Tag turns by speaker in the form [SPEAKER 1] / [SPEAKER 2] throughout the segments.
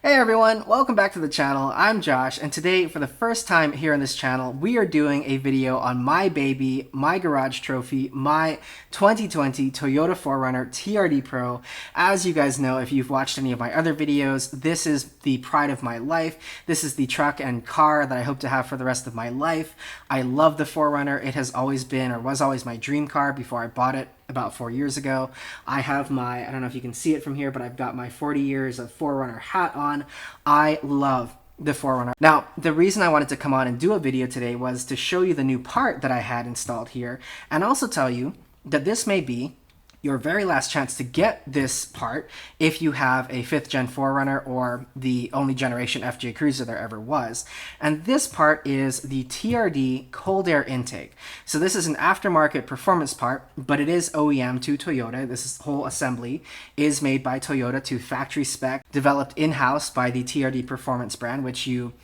[SPEAKER 1] Hey everyone, welcome back to the channel. I'm Josh, and today, for the first time here on this channel, we are doing a video on my baby, my garage trophy, my 2020 Toyota 4Runner TRD Pro. As you guys know, if you've watched any of my other videos, this is the pride of my life. This is the truck and car that I hope to have for the rest of my life. I love the 4Runner. It has always been, or was always, my dream car before I bought it about 4 years ago. I have my, I don't know if you can see it from here, but I've got my 40 years of 4Runner hat on. I love the 4Runner. Now, the reason I wanted to come on and do a video today was to show you the new part that I had installed here, and also tell you that this may be your very last chance to get this part if you have a 5th gen 4Runner or the only generation FJ Cruiser there ever was. And this part is the TRD Cold Air Intake. So this is an aftermarket performance part, but it is OEM to Toyota. This whole assembly is made by Toyota to factory spec, developed in-house by the TRD Performance brand, which you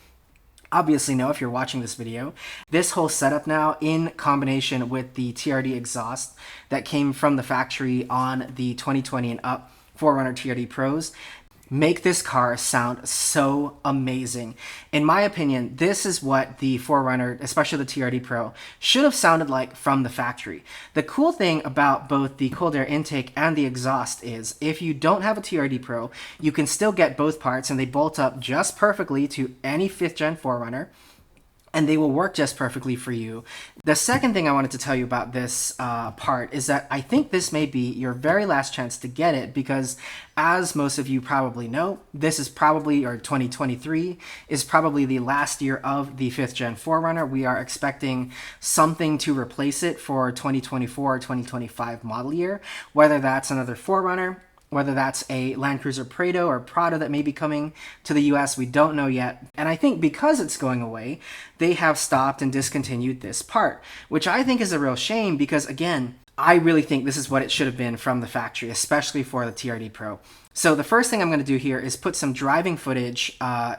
[SPEAKER 1] obviously know if you're watching this video. This whole setup now, in combination with the TRD exhaust that came from the factory on the 2020 and up 4Runner TRD Pros, make this car sound so amazing. In my opinion, this is what the 4Runner, especially the TRD Pro, should have sounded like from the factory. The cool thing about both the cold air intake and the exhaust is if you don't have a TRD Pro, you can still get both parts and they bolt up just perfectly to any 5th gen 4Runner, and they will work just perfectly for you. The second thing I wanted to tell you about this part is that I think this may be your very last chance to get it because, as most of you probably know, this is probably, or 2023, is probably the last year of the 5th gen 4Runner. We are expecting something to replace it for 2024 or 2025 model year, whether that's another 4Runner, whether that's a Land Cruiser Prado or Prado that may be coming to the US, we don't know yet. And I think because it's going away, they have stopped and discontinued this part, which I think is a real shame because, again, I really think this is what it should have been from the factory, especially for the TRD Pro. So the first thing I'm going to do here is put some driving footage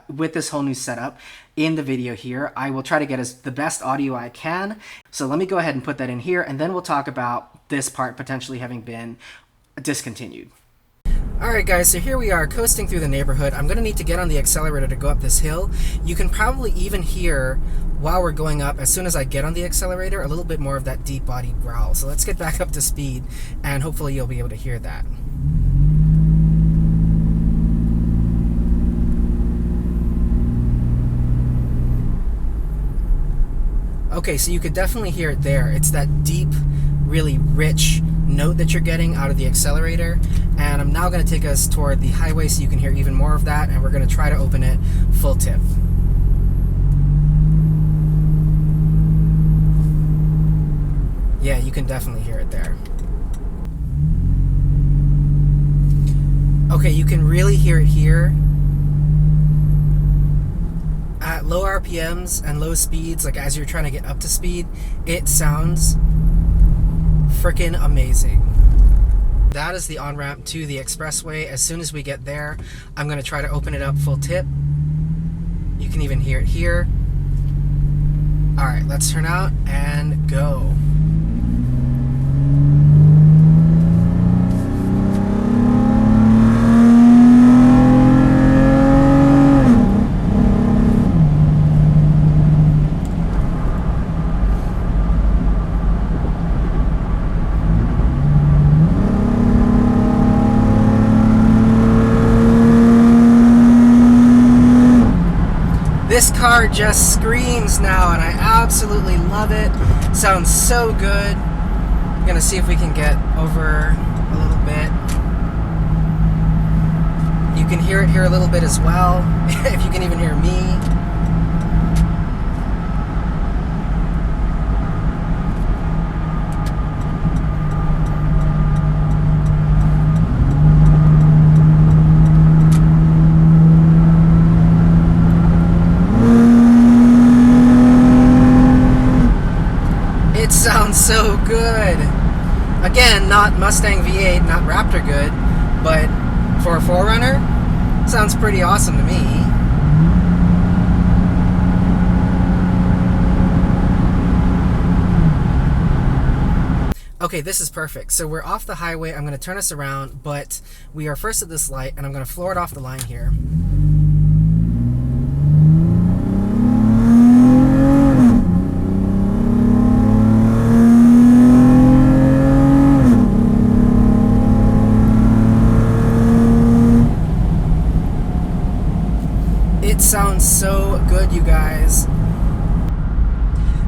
[SPEAKER 1] with this whole new setup in the video here. I will try to get the best audio I can. So let me go ahead and put that in here, and then we'll talk about this part potentially having been discontinued. Alright guys, so here we are coasting through the neighborhood. I'm going to need to get on the accelerator to go up this hill. You can probably even hear, while we're going up, as soon as I get on the accelerator, a little bit more of that deep-bodied growl. So let's get back up to speed, and hopefully you'll be able to hear that. Okay, so you could definitely hear it there. It's that deep, really rich note that you're getting out of the accelerator. And I'm now going to take us toward the highway so you can hear even more of that, and we're going to try to open it full tip. Yeah, you can definitely hear it there. Okay, you can really hear it here. At low RPMs and low speeds, like as you're trying to get up to speed, it sounds freaking amazing. That is the on-ramp to the expressway. As soon as we get there, I'm going to try to open it up full tip. You can even hear it here. Alright, let's turn out and go. This car just screams now, and I absolutely love it. Sounds so good. I'm gonna see if we can get over a little bit. You can hear it here a little bit as well, if you can even hear me. Sounds so good. Again, not Mustang V8, not Raptor good, but for a 4Runner, sounds pretty awesome to me. Okay, this is perfect. So we're off the highway. I'm going to turn us around, but we are first at this light, and I'm going to floor it off the line here. It sounds so good, you guys.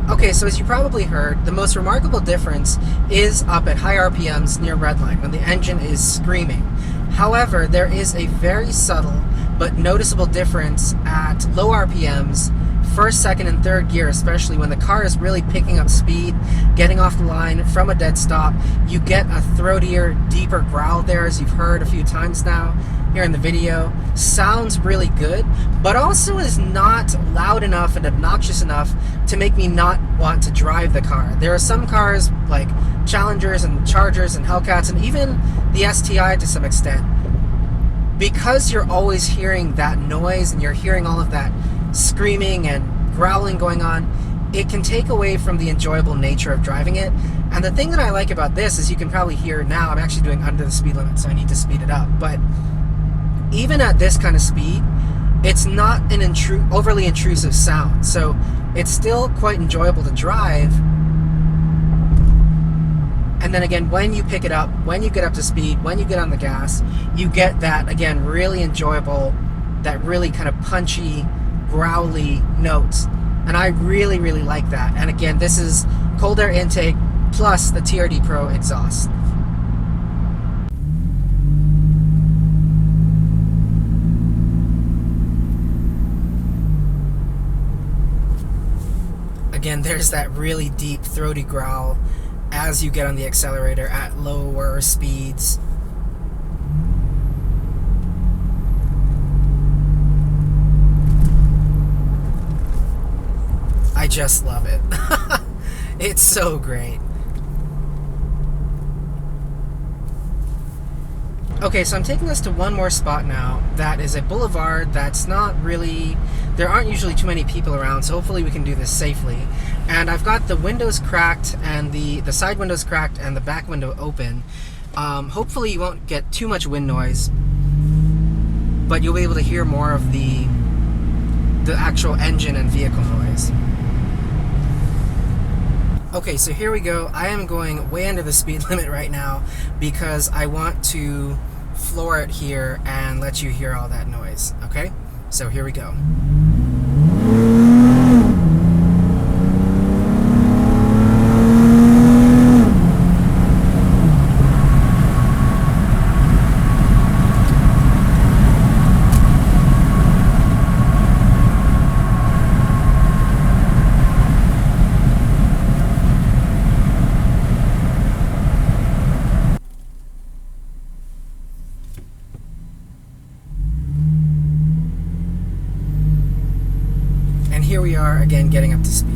[SPEAKER 1] Okay, so as you probably heard, the most remarkable difference is up at high RPMs near redline when the engine is screaming. However, there is a very subtle but noticeable difference at low RPMs, first, second, and third gear, especially when the car is really picking up speed, getting off the line from a dead stop. You get a throatier, deeper growl there, as you've heard a few times now here in the video. Sounds really good, but also is not loud enough and obnoxious enough to make me not want to drive the car. There are some cars like Challengers and Chargers and Hellcats and even the STI to some extent. Because you're always hearing that noise and you're hearing all of that screaming and growling going on, it can take away from the enjoyable nature of driving it. And the thing that I like about this is you can probably hear now, I'm actually doing under the speed limit, so I need to speed it up. But even at this kind of speed, it's not an overly intrusive sound. So it's still quite enjoyable to drive. And then again, when you pick it up, when you get up to speed, when you get on the gas, you get that, again, really enjoyable, that really kind of punchy, growly notes. And I really, really like that. And again, this is cold air intake plus the TRD Pro exhaust. Again, there's that really deep, throaty growl as you get on the accelerator at lower speeds. I just love it. It's so great. Okay, so I'm taking us to one more spot now. That is a boulevard that's not really... There aren't usually too many people around, so hopefully we can do this safely. And I've got the windows cracked, and the side windows cracked, and the back window open. Hopefully you won't get too much wind noise, but you'll be able to hear more of the actual engine and vehicle noise. Okay, so here we go. I am going way under the speed limit right now because I want to floor it here and let you hear all that noise, okay? So here we go. Here we are again getting up to speed.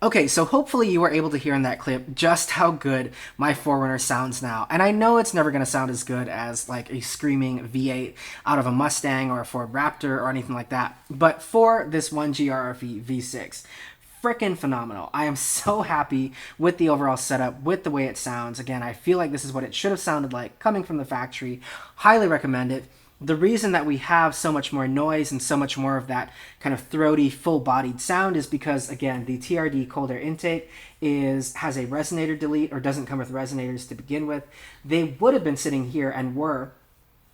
[SPEAKER 1] Okay, so hopefully you were able to hear in that clip just how good my 4Runner sounds now. And I know it's never going to sound as good as like a screaming V8 out of a Mustang or a Ford Raptor or anything like that. But for this 1GRFE V6, freaking phenomenal. I am so happy with the overall setup, with the way it sounds. Again, I feel like this is what it should have sounded like coming from the factory. Highly recommend it. The reason that we have so much more noise and so much more of that kind of throaty, full-bodied sound is because, again, the TRD Cold Air Intake has a resonator delete, or doesn't come with resonators to begin with. They would have been sitting here and were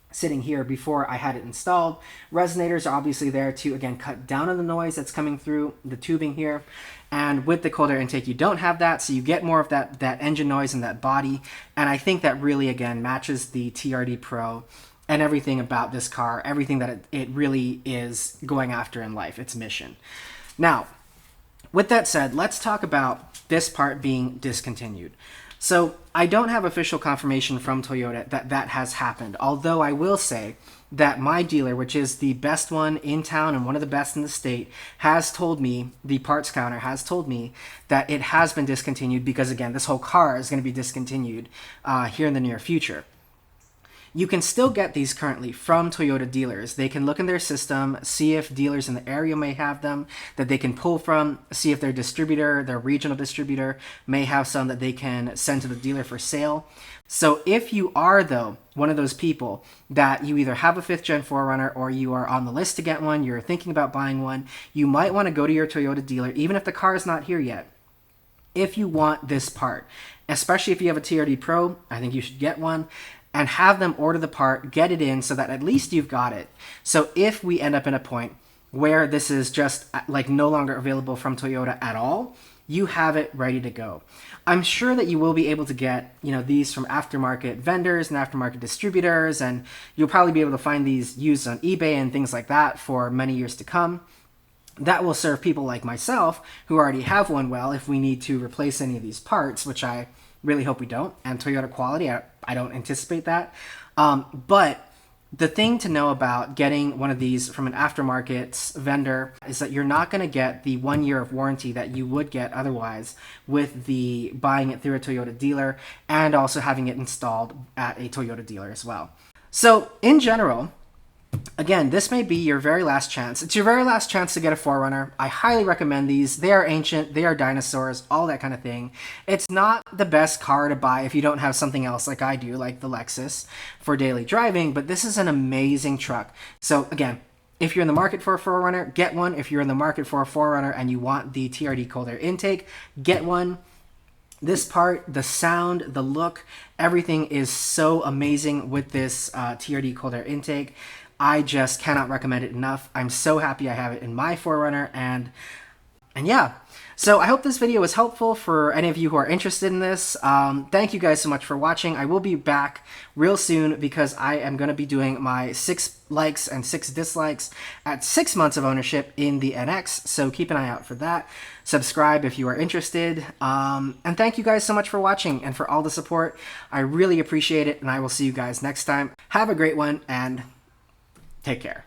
[SPEAKER 1] sitting here before I had it installed. Resonators are obviously there to, again, cut down on the noise that's coming through the tubing here. And with the cold air intake, you don't have that, so you get more of that engine noise and that body. And I think that really, again, matches the TRD Pro and everything about this car, everything that it really is going after in life, its mission. Now, with that said, let's talk about this part being discontinued. So I don't have official confirmation from Toyota that that has happened, although I will say that my dealer, which is the best one in town and one of the best in the state, has told me, the parts counter has told me, that it has been discontinued because, again, this whole car is going to be discontinued here in the near future. You can still get these currently from Toyota dealers. They can look in their system, see if dealers in the area may have them that they can pull from, see if their distributor, their regional distributor, may have some that they can send to the dealer for sale. So if you are, though, one of those people that you either have a 5th gen 4Runner or you are on the list to get one, you're thinking about buying one, you might want to go to your Toyota dealer, even if the car is not here yet, if you want this part. Especially if you have a TRD Pro, I think you should get one, and have them order the part, get it in so that at least you've got it. So if we end up in a point where this is just like no longer available from Toyota at all, you have it ready to go. I'm sure that you will be able to get, these from aftermarket vendors and aftermarket distributors, and you'll probably be able to find these used on eBay and things like that for many years to come. That will serve people like myself who already have one well if we need to replace any of these parts, which I really hope we don't. And Toyota quality, I don't anticipate that. But the thing to know about getting one of these from an aftermarket vendor is that you're not going to get the 1 year of warranty that you would get otherwise with the buying it through a Toyota dealer and also having it installed at a Toyota dealer as well. So in general, again, this may be your very last chance. It's your very last chance to get a 4Runner. I highly recommend these. They are ancient, they are dinosaurs, all that kind of thing. It's not the best car to buy if you don't have something else like I do, like the Lexus, for daily driving, but this is an amazing truck. So again, if you're in the market for a 4Runner, get one. If you're in the market for a 4Runner and you want the TRD Cold Air Intake, get one. This part, the sound, the look, everything is so amazing with this TRD Cold Air Intake. I just cannot recommend it enough. I'm so happy I have it in my 4Runner, and yeah. So I hope this video was helpful for any of you who are interested in this. Thank you guys so much for watching. I will be back real soon because I am going to be doing my 6 likes and 6 dislikes at 6 months of ownership in the NX, so keep an eye out for that. Subscribe if you are interested. And thank you guys so much for watching and for all the support. I really appreciate it, and I will see you guys next time. Have a great one, and take care.